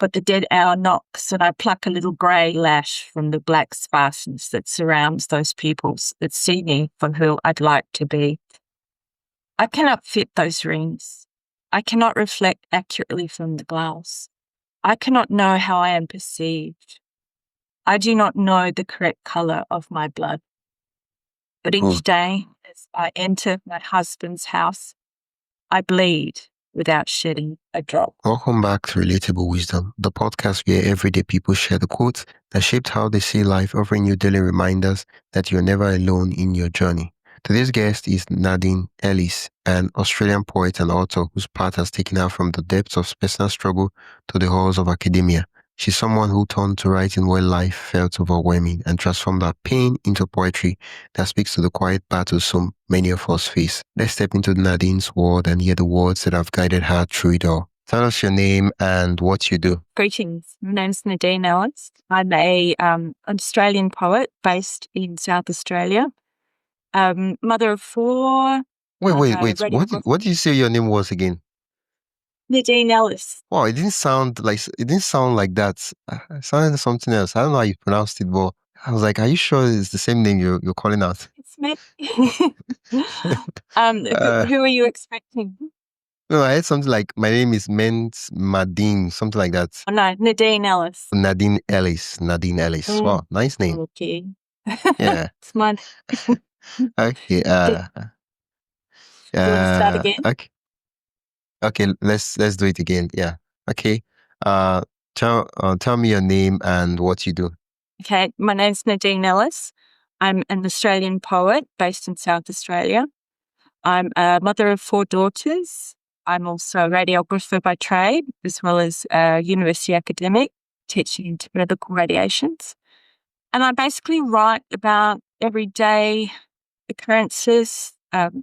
but the dead hour knocks, and I pluck a little grey lash from the black sparseness that surrounds those pupils that see me for who I'd like to be. I cannot fit those rings. I cannot reflect accurately from the glass. I cannot know how I am perceived. I do not know the correct colour of my blood. But each day, as I enter my husband's house, I bleed without shedding a drop. Welcome back to Relatable Wisdom, the podcast where everyday people share the quotes that shaped how they see life, offering you daily reminders that you're never alone in your journey. Today's guest is Nadine Ellis, an Australian poet and author whose path has taken her from the depths of personal struggle to the halls of academia. She's someone who turned to writing when life felt overwhelming and transformed her pain into poetry that speaks to the quiet battles so many of us face. Let's step into Nadine's world and hear the words that have guided her through it all. Tell us your name and what you do. Greetings. My name's Nadine Ellis. I'm an Australian poet based in South Australia. Mother of four. Wait. What did you say your name was again? Nadine Ellis. Wow, it didn't sound like that. It sounded something else. I don't know how you pronounced it, but I was like, are you sure it's the same name you're calling out? It's me. Who are you expecting? No, I heard something like, my name is Madine, something like that. Oh, no, Nadine Ellis. Nadine Ellis. Wow, nice name. Okay. Yeah. It's mine. Okay. Do you want to start again? Okay, let's do it again. Yeah. Okay. Tell me your name and what you do. Okay, my name's Nadine Ellis. I'm an Australian poet based in South Australia. I'm a mother of four daughters. I'm also a radiographer by trade, as well as a university academic teaching into medical radiations. And I basically write about everyday occurrences,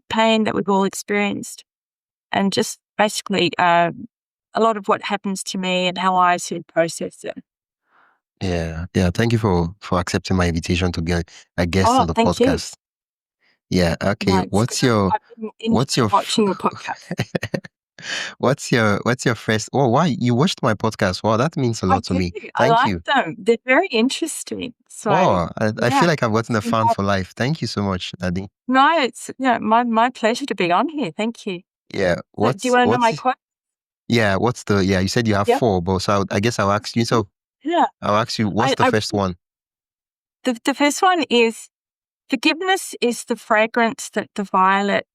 pain that we've all experienced, and just basically a lot of what happens to me and how I sort of process it. Yeah. Thank you for accepting my invitation to be a guest on the thank podcast. You. Yeah. Okay. No, what's your watching your podcast? What's your first? Oh, why you watched my podcast? Wow, that means a lot to me. Thank you. Them. They're very interesting. So, I feel like I've gotten a fan for life. Thank you so much, Nadine. No, it's my pleasure to be on here. Thank you. Yeah. Do you want to know my quote? Yeah. You said you have four, but so I guess I'll ask you. So yeah, I'll ask you. What's the first one? The first one is, forgiveness is the fragrance that the violet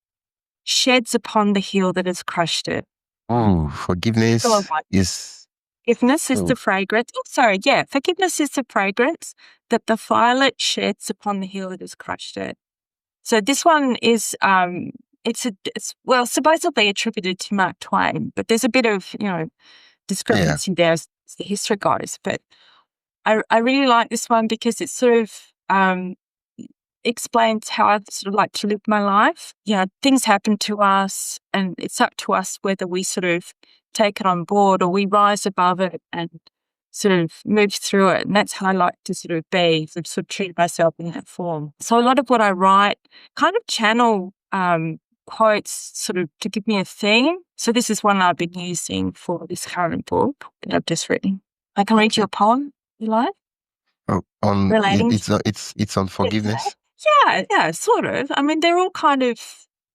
sheds upon the heel that has crushed it. Oh, forgiveness is... Forgiveness is the fragrance. Oh, sorry, yeah. Forgiveness is the fragrance that the violet sheds upon the heel that has crushed it. So this one is, it's supposedly attributed to Mark Twain, but there's a bit of, discrepancy there as the history goes. But I really like this one because it sort of explains how I sort of like to live my life. Things happen to us, and it's up to us whether we sort of take it on board or we rise above it and sort of move through it. And that's how I like to sort of be, sort of treat myself in that form. So a lot of what I write kind of channel quotes sort of to give me a theme. So this is one I've been using for this current book that I've just written. I can read you a poem, you like? It's on forgiveness. Yeah, sort of. I mean, they're all kind of,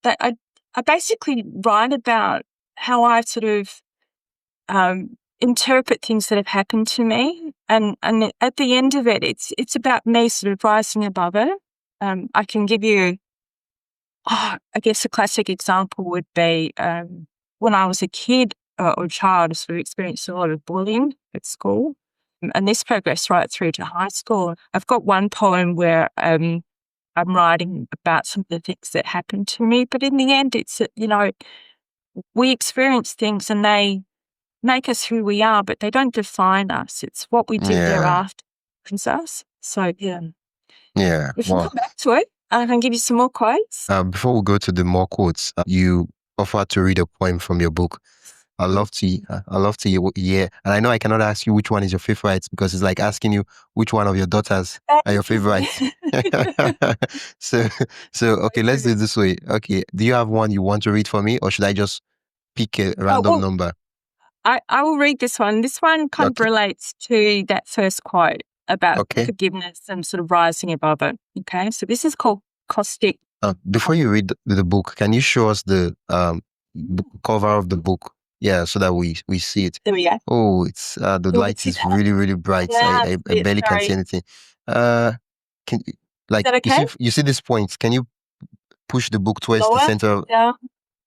I basically write about how I sort of interpret things that have happened to me, and at the end of it, it's about me sort of rising above it. I can give you, I guess a classic example would be when I was a kid or child, I sort of experienced a lot of bullying at school, and this progressed right through to high school. I've got one poem where I'm writing about some of the things that happened to me, but in the end, it's, we experience things and they make us who we are, but they don't define us. It's what we do thereafter that defines us. So, yeah. If you come back to it, I can give you some more quotes. Before we go to the more quotes, you offered to read a poem from your book. I love to hear, and I know I cannot ask you which one is your favorite because it's like asking you which one of your daughters are your favorite. So okay, let's do it this way. Okay, do you have one you want to read for me, or should I just pick a random number? I will read this one. This one kind of relates to that first quote about forgiveness and sort of rising above it. Okay, so this is called Caustic. Before you read the book, can you show us the cover of the book? Yeah, so that we see it. There we go. Oh, it's the light is really, really bright. Yeah, I barely can see anything. Can like is that okay? you see this point? Can you push the book towards the center? Yeah.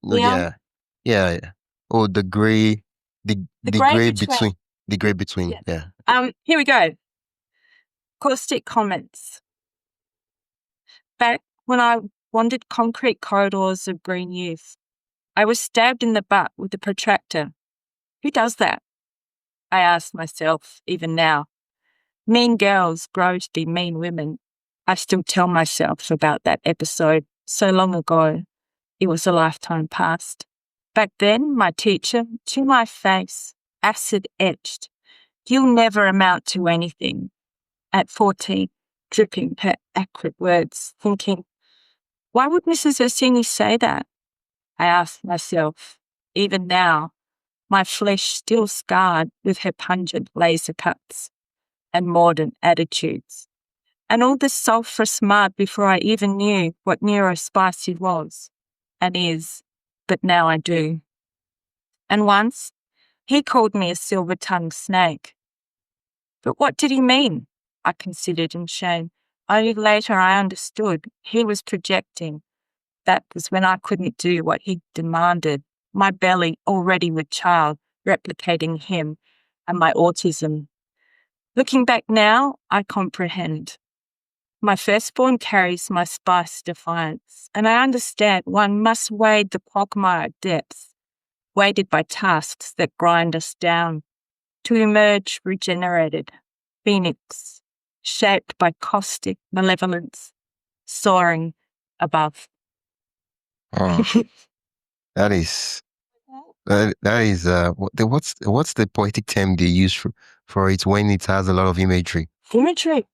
No, yeah. Oh, the gray, the gray between. The gray between. Yeah. Here we go. Caustic comments. Back when I wandered concrete corridors of green youth, I was stabbed in the butt with a protractor. Who does that? I ask myself, even now. Mean girls grow to be mean women. I still tell myself about that episode so long ago. It was a lifetime past. Back then, my teacher, to my face, acid etched. You'll never amount to anything. At 14, dripping her acrid words, thinking, why would Mrs. Orsini say that? I ask myself, even now, my flesh still scarred with her pungent laser cuts and mordant attitudes, and all this sulphurous mud before I even knew what neurospicy was and is, but now I do. And once, he called me a silver-tongued snake. But what did he mean? I considered in shame. Only later I understood he was projecting. That was when I couldn't do what he demanded, my belly already with child, replicating him and my autism. Looking back now, I comprehend. My firstborn carries my spice defiance, and I understand one must wade the quagmire depths, weighted by tasks that grind us down, to emerge regenerated, phoenix, shaped by caustic malevolence, soaring above. Oh, that is what's the poetic term they use for it when it has a lot of imagery? Imagery,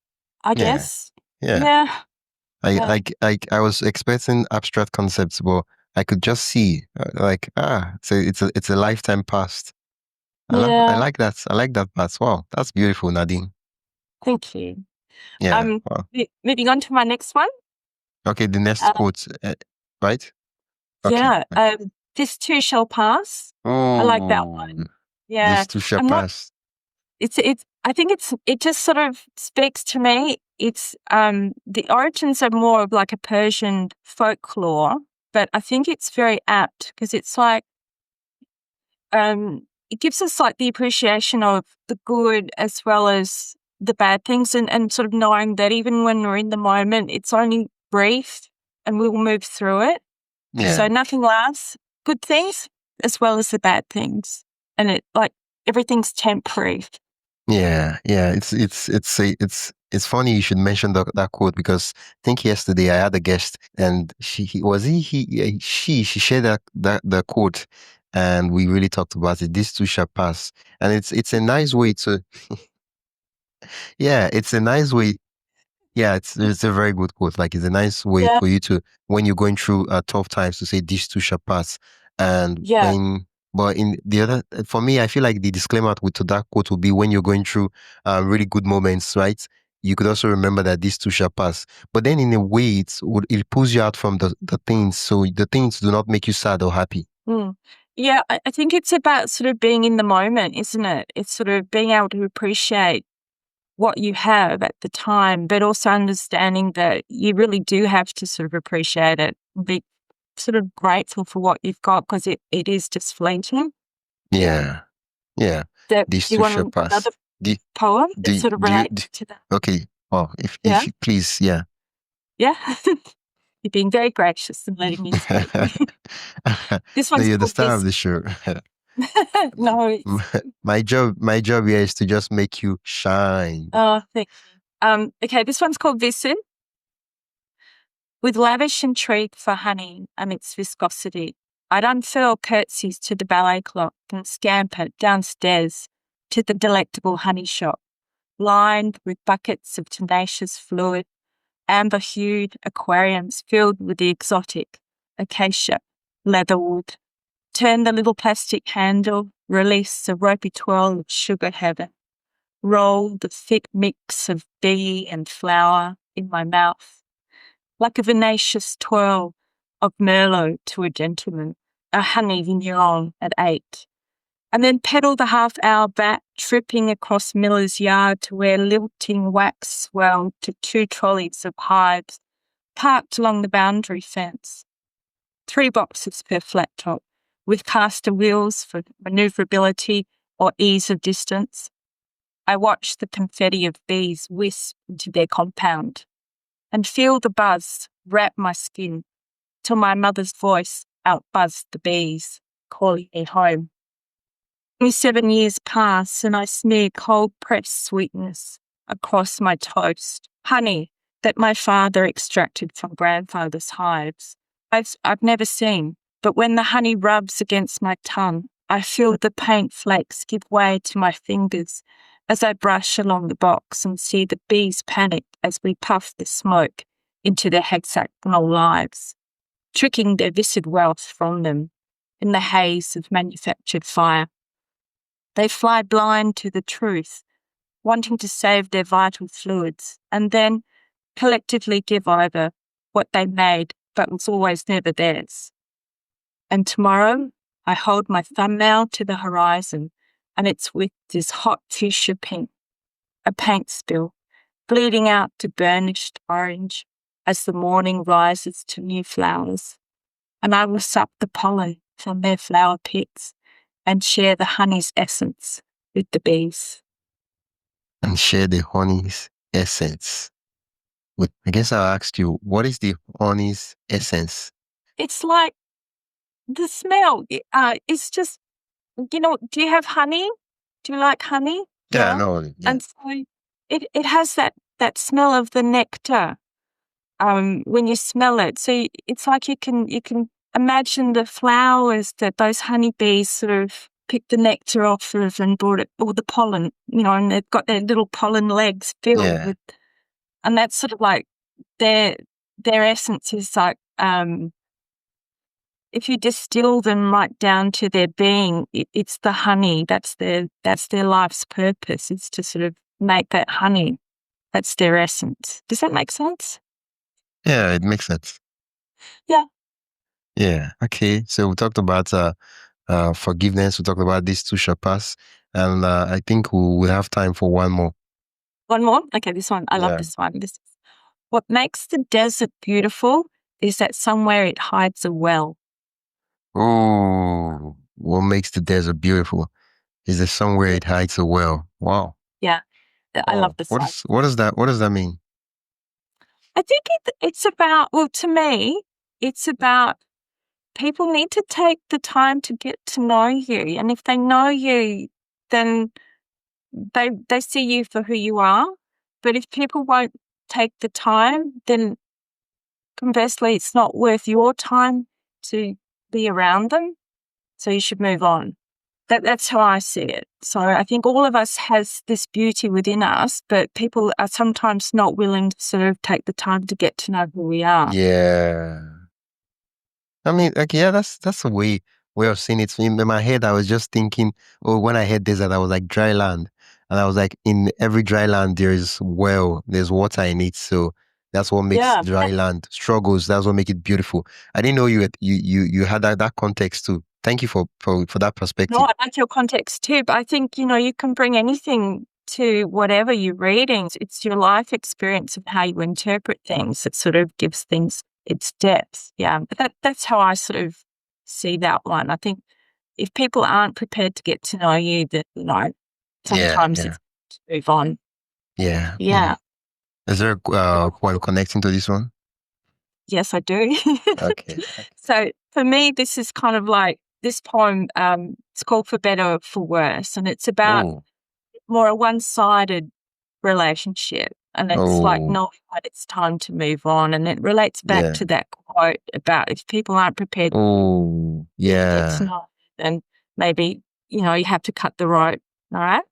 I guess. Yeah. I was expecting abstract concepts, but I could just see so it's a lifetime past. I like that. I like that part. Wow, that's beautiful, Nadine. Thank you. Yeah. Wow. Moving on to my next one. Okay, the next quote, right? Okay. Yeah. This too shall pass. I like that one. Yeah. This too shall pass. I think it just sort of speaks to me. It's the origins are more of like a Persian folklore, but I think it's very apt because it's like it gives us like the appreciation of the good as well as the bad things and sort of knowing that even when we're in the moment, it's only brief and we will move through it. Yeah. So nothing lasts, good things as well as the bad things. And it like everything's temporary. Yeah. It's funny you should mention that quote because I think yesterday I had a guest and she shared the quote and we really talked about it. This too shall pass, and it's a nice way to. Yeah, it's a nice way. Yeah, it's a very good quote. Like it's a nice way for you to when you're going through tough times to say this too shall pass, and But in the other, for me, I feel like the disclaimer to that quote will be when you're going through really good moments, right? You could also remember that this too shall pass. But then in a way, it pulls you out from the things. So the things do not make you sad or happy. Yeah, I think it's about sort of being in the moment, isn't it? It's sort of being able to appreciate what you have at the time, but also understanding that you really do have to sort of appreciate it, be sort of grateful for what you've got because it is just fleeting. Yeah. This you want another poem that sort of relates to that? Okay. Oh, if you please, yeah. Yeah. You're being very gracious and letting me speak. This one's you're the star of the show. No. My job here is to just make you shine. Oh, thank you. Okay, this one's called Visen. With lavish intrigue for honey and its viscosity, I'd unfurl curtsies to the ballet clock and scamper downstairs to the delectable honey shop, lined with buckets of tenacious fluid, amber-hued aquariums filled with the exotic acacia, leatherwood, Turn the little plastic handle, release a ropey twirl of sugar heaven. Roll the thick mix of bee and flower in my mouth, like a venacious twirl of Merlot to a gentleman, a honey vigneron at 8. And then pedal the half-hour back, tripping across Miller's yard to where lilting wax swelled to 2 trolleys of hives parked along the boundary fence. 3 boxes per flat top, with caster wheels for manoeuvrability or ease of distance. I watch the confetti of bees wisp into their compound and feel the buzz wrap my skin till my mother's voice outbuzzed the bees, calling me home. 27 years pass and I smear cold-pressed sweetness across my toast, honey that my father extracted from grandfather's hives. I've never seen, but when the honey rubs against my tongue, I feel the paint flakes give way to my fingers as I brush along the box and see the bees panic as we puff the smoke into their hexagonal lives, tricking their viscid wealth from them in the haze of manufactured fire. They fly blind to the truth, wanting to save their vital fluids, and then collectively give over what they made but was always never theirs. And tomorrow, I hold my thumbnail to the horizon, and it's with this hot fuchsia pink, a paint spill, bleeding out to burnished orange as the morning rises to new flowers. And I will suck the pollen from their flower pits and share the honey's essence with the bees. And share the honey's essence. I guess I'll ask you, what is the honey's essence? It's like the smell. It's just, do you have honey? Do you like honey? Yeah, no. Yeah. And so it has that smell of the nectar when you smell it. So it's like you can imagine the flowers that those honeybees sort of picked the nectar off of and brought it, or the pollen, and they've got their little pollen legs filled with, and that's sort of like their essence is like, if you distill them right down to their being, it's the honey. That's their life's purpose, is to sort of make that honey. That's their essence. Does that make sense? Yeah, it makes sense. Yeah. Yeah. Okay. So we talked about forgiveness. We talked about these 2 shall pass, and I think we'll have time for one more. One more? Okay, this one. I love this one. What makes the desert beautiful is that somewhere it hides a well. Oh, what makes the desert beautiful is that somewhere it hides a well. Wow. Yeah, I love this one. What does that mean? I think it's about, well, to me, it's about people need to take the time to get to know you. And if they know you, then they see you for who you are. But if people won't take the time, then conversely, it's not worth your time to be around them. So you should move on. That's how I see it. So I think all of us has this beauty within us, but people are sometimes not willing to sort of take the time to get to know who we are. Yeah. I mean, that's a way of seeing it. In my head, I was just thinking, when I heard desert, I was like dry land. And I was like, in every dry land, there's water in it. So that's what makes dry land struggles. That's what makes it beautiful. I didn't know you had that context too. Thank you for that perspective. No, I like your context too, but I think, you can bring anything to whatever you're reading. It's your life experience of how you interpret things that sort of gives things its depth. Yeah, but that's how I sort of see that one. I think if people aren't prepared to get to know you, that, sometimes it's to move on. Yeah. Is there a point connecting to this one? Yes, I do. Okay. So for me, this is kind of like this poem. It's called For Better or For Worse, and it's about more a one-sided relationship. And it's like knowing that it's time to move on. And it relates back to that quote about if people aren't prepared to get to know, then maybe, you have to cut the rope. All right.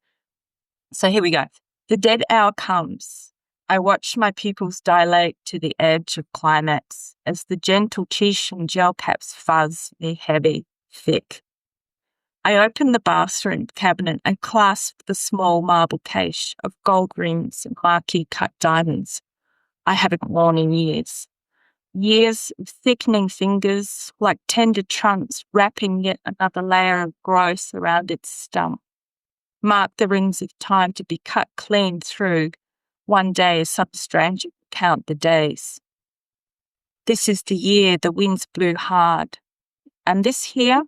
So here we go. The dead hour comes. I watch my pupils dilate to the edge of climax as the gentle quiche and gel caps fuzz me heavy, thick. I opened the bathroom cabinet and clasped the small marble case of gold rings and marquee cut diamonds I haven't worn in years. Years of thickening fingers like tender trunks wrapping yet another layer of growth around its stump. Mark the rings of time to be cut clean through, one day as some stranger count the days. This is the year the winds blew hard. And this here,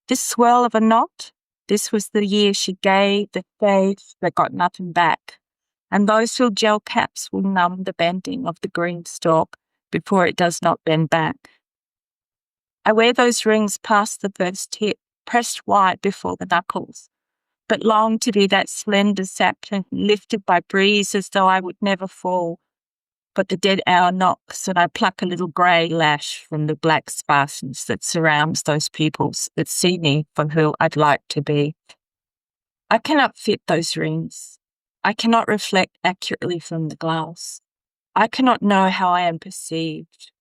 this swirl of a knot, this was the year she gave the faith that got nothing back. And those little gel caps will numb the bending of the green stalk before it does not bend back. I wear those rings past the first tip, pressed wide before the knuckles, but long to be that slender sapling lifted by breeze as though I would never fall. But the dead hour knocks and I pluck a little grey lash from the black sparseness that surrounds those pupils that see me for who I'd like to be. I cannot fit those rings. I cannot reflect accurately from the glass. I cannot know how I am perceived.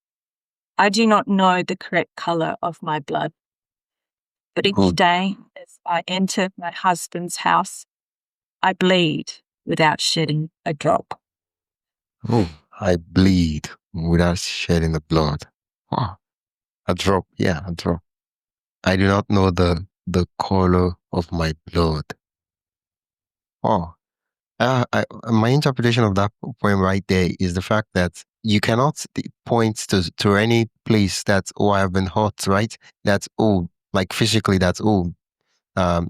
I do not know the correct colour of my blood. But each day, as I enter my husband's house, I bleed without shedding a drop. Oh, I bleed without shedding the blood. Wow. A drop. Yeah, a drop. I do not know the color of my blood. Oh, my interpretation of that poem right there is the fact that you cannot point to any place that, oh, I have been hurt, right? That's, oh, like physically, that's, oh,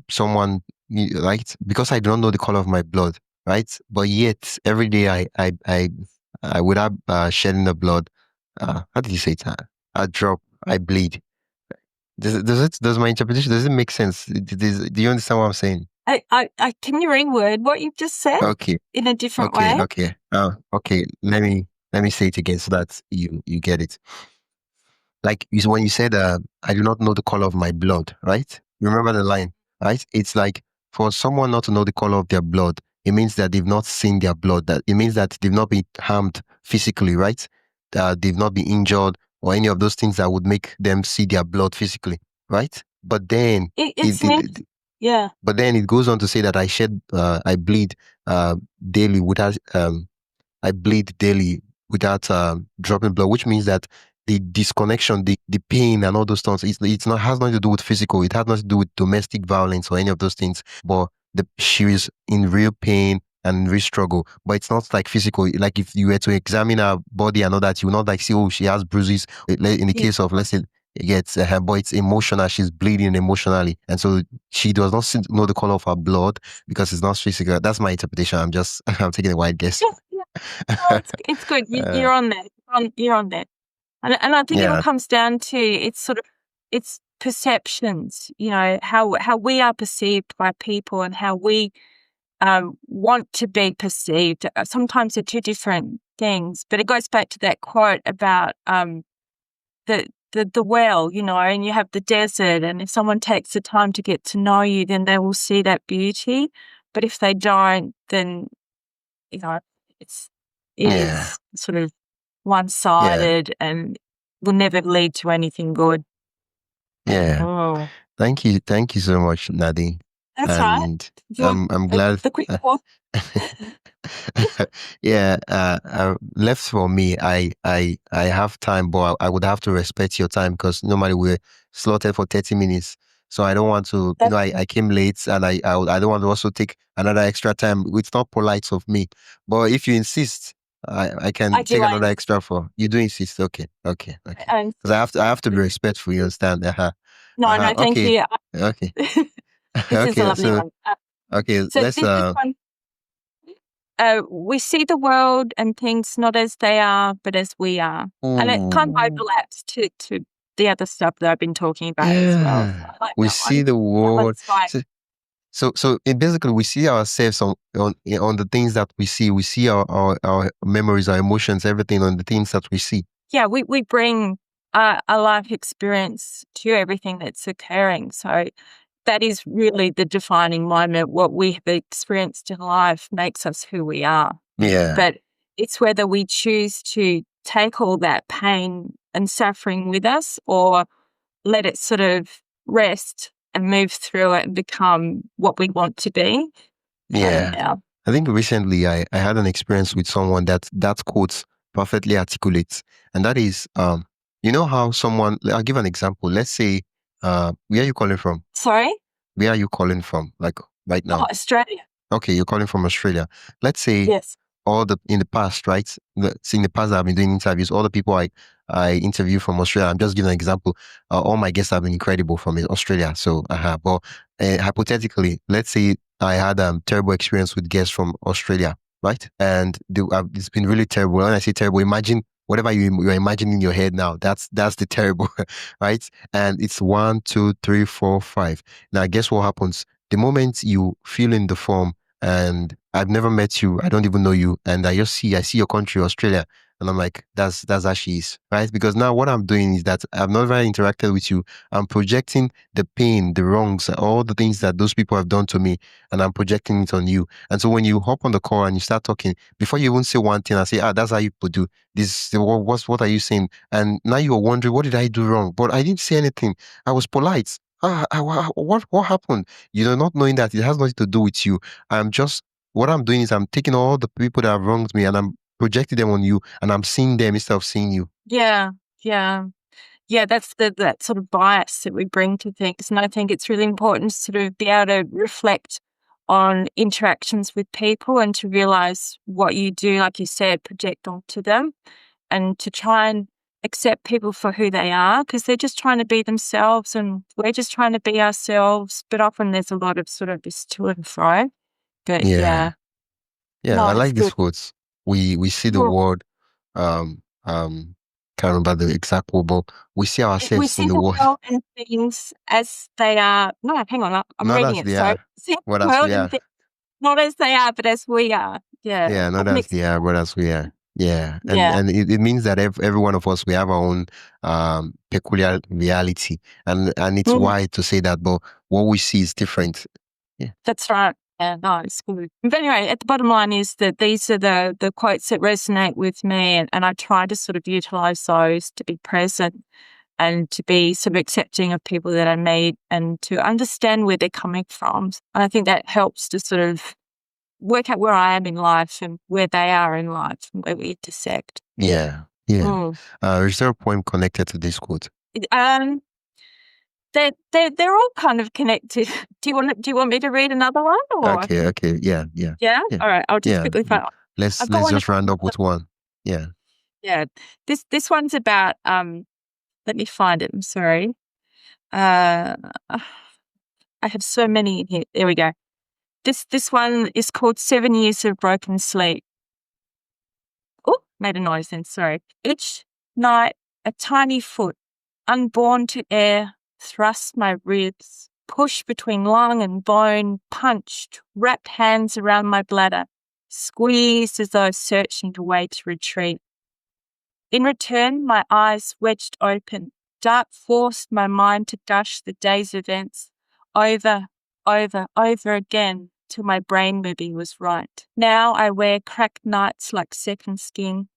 someone, right? Because I don't know the color of my blood, right? But yet, every day I without shedding the blood, how did you say it? I drop, I bleed. Does my interpretation, does it make sense? Do you understand what I'm saying? I can you reword what you've just said? Okay. In a different way? Okay. Okay. Let me say it again so that you get it. Like when you said, I do not know the color of my blood, right? Remember the line, right? It's like for someone not to know the color of their blood, it means that they've not seen their blood. That it means that they've not been harmed physically, right? They've not been injured or any of those things that would make them see their blood physically, right? But then yeah. But then it goes on to say that I bleed daily without I bleed daily without dropping blood, which means that the disconnection, the pain and all those things, it's not has nothing to do with physical. It has nothing to do with domestic violence or any of those things. But she is in real pain and real struggle. But it's not like physical. Like if you were to examine her body and all that, you will not like see, oh, she has bruises. In the case of, let's say, yes, her boy, it's emotional. She's bleeding emotionally, and so she does not know the color of her blood because it's not physical. That's my interpretation. I'm taking a wide guess. No, it's good. You're on that. You're on that. And I think it all comes down to it's perceptions. You know, how we are perceived by people and how we want to be perceived. Sometimes they're two different things. But it goes back to that quote about the well, you know, and you have the desert, and if someone takes the time to get to know you, then they will see that beauty. But if they don't, then, you know, it is sort of one-sided and will never lead to anything good. Yeah. Oh. Thank you so much, Nadine. That's right. I'm glad. The quick pause. Left for me, I have time, but I would have to respect your time because normally we're slotted for 30 minutes. So I don't want to, I came late and I don't want to also take another extra time. It's not polite of me. But if you insist, I can take another extra for you. Do insist? Okay. Because I have to be respectful. You understand? No, thank you. Okay. This is a lovely one. Okay, so let's. This one, we see the world and things not as they are, but as we are, and it kind of overlaps to the other stuff that I've been talking about as well. So I like we see the world. So basically, we see ourselves on the things that we see. We see our memories, our emotions, everything on the things that we see. Yeah, we bring a life experience to everything that's occurring. So that is really the defining moment. What we have experienced in life makes us who we are. Yeah. But it's whether we choose to take all that pain and suffering with us or let it sort of rest and move through it and become what we want to be. Yeah. Now. I think recently I had an experience with someone that quote perfectly articulates. And that is, you know how someone, I'll give an example. Let's say, where are you calling from? Sorry? Where are you calling from? Like right Oh, now? Australia. Okay, you're calling from Australia. Let's say Yes. in the past, right? In the past, I've been doing interviews. All the people I interview from Australia. I'm just giving an example. All my guests have been incredible from Australia. So, but hypothetically, let's say I had a terrible experience with guests from Australia, right? And it's been really terrible. When I say terrible, imagine whatever you're imagining in your head now. That's the terrible, right? And it's 1, 2, 3, 4, 5. Now, guess what happens? The moment you fill in the form, and I've never met you, I don't even know you, and I see your country, Australia, and I'm like, that's how she is, right? Because now what I'm doing is that I've never interacted with you. I'm projecting the pain, the wrongs, all the things that those people have done to me, and I'm projecting it on you. And so when you hop on the call and you start talking, before you even say one thing, I say, that's how you do this. What are you saying? And now you're wondering, what did I do wrong? But I didn't say anything. I was polite. What happened? Not knowing that it has nothing to do with you. What I'm doing is I'm taking all the people that have wronged me and I'm projecting them on you, and I'm seeing them instead of seeing you. Yeah. That's that sort of bias that we bring to things. And I think it's really important to sort of be able to reflect on interactions with people and to realize what you do, like you said, project onto them, and to try and accept people for who they are, because they're just trying to be themselves and we're just trying to be ourselves. But often there's a lot of sort of this to and fro. But Yeah. Yeah, no, I it's like these good. quotes. We see the Well, word, can't remember the exact word, but we see we ourselves in see the the word. world and things as they are. No, hang on, I'm Not reading as it. they So are, see but the as world we and are. things not as they are, but as we are. Yeah, Yeah, not I've as mixed. they are, but as we are. Yeah, and Yeah. it means that every one of us, we have our own peculiar reality, and it's Mm, why to say that, but what we see is different. Yeah. that's right. Yeah, no, it's good. But anyway, at the bottom line is that these are the quotes that resonate with me, and I try to sort of utilize those to be present and to be sort of accepting of people that I meet and to understand where they're coming from. And I think that helps to sort of work out where I am in life and where they are in life and where we intersect. Yeah. Yeah. Mm. Is there a poem connected to this quote? Um, they're all kind of connected. Do you want me to read another one or? Okay. Okay. Yeah. Yeah. Yeah? Yeah. All right, I'll just Yeah. quickly find. Let's I've got one. just round up with one. Yeah. Yeah. This one's about let me find it. I'm sorry. Uh I have so many in here. There we go. This one is called 7 Years of Broken Sleep. Oh, made a noise then, sorry. Each night a tiny foot, unborn to air, thrust my ribs, pushed between lung and bone, punched, wrapped hands around my bladder, squeezed as though searching a way to retreat. In return, my eyes wedged open, dark forced my mind to gush the day's events over, over again till my brain movie was right. Now I wear cracked nights like second skin,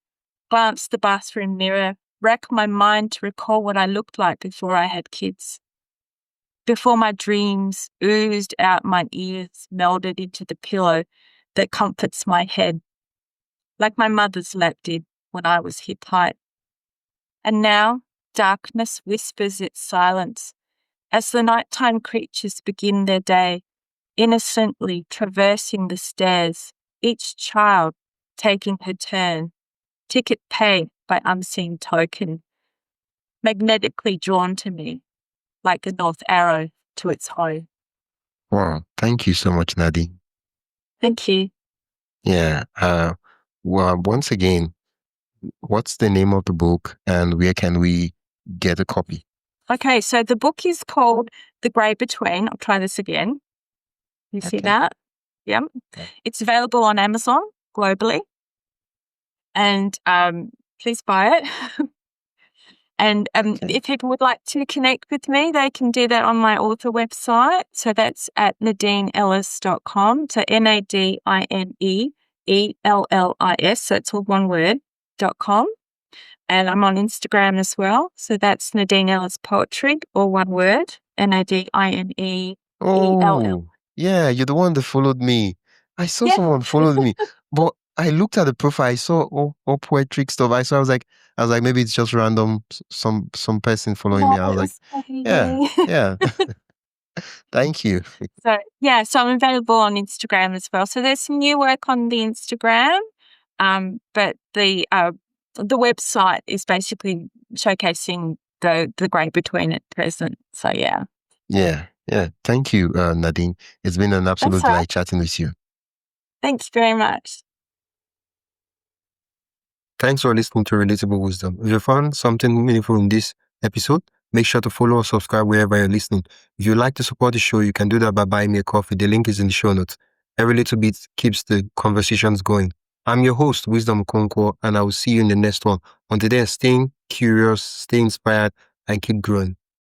glance the bathroom mirror, rack my mind to recall what I looked like before I had kids. Before my dreams oozed out my ears, melded into the pillow that comforts my head, like my mother's lap did when I was hip height. And now darkness whispers its silence as the nighttime creatures begin their day, innocently traversing the stairs, each child taking her turn, ticket paid by unseen token, magnetically drawn to me like the North Arrow to its home. Wow. Thank you so much, Nadine. Thank you. Yeah. Well, once again, what's the name of the book and where can we get a copy? Okay, so the book is called The Grey Between. I'll try this again. You see that? Yep. Yeah. It's available on Amazon globally. And please buy it. And if people would like to connect with me, they can do that on my author website. So that's at nadineellis.com. So NADINEELLIS. So it's all one word.com. And I'm on Instagram as well. So that's Nadine Ellis Poetry, all one word. Nadine. Oh, yeah, you're the one that followed me. I saw Yeah. someone followed me, but I looked at the profile. I saw all poetic stuff. I was like, maybe it's just random, some person following me. No, I was it like, was me. yeah, yeah. Thank you. So I'm available on Instagram as well. So there's some new work on the Instagram, but the website is basically showcasing the grey between at present. So yeah. Yeah, yeah. Thank you, Nadine. It's been an That's absolute all right. delight chatting with you. Thanks very much. Thanks for listening to Relatable Wisdom. If you found something meaningful in this episode, make sure to follow or subscribe wherever you're listening. If you'd like to support the show, you can do that by buying me a coffee. The link is in the show notes. Every little bit keeps the conversations going. I'm your host, Wisdom Okonkwo, and I will see you in the next one. Until then, stay curious, stay inspired, and keep growing.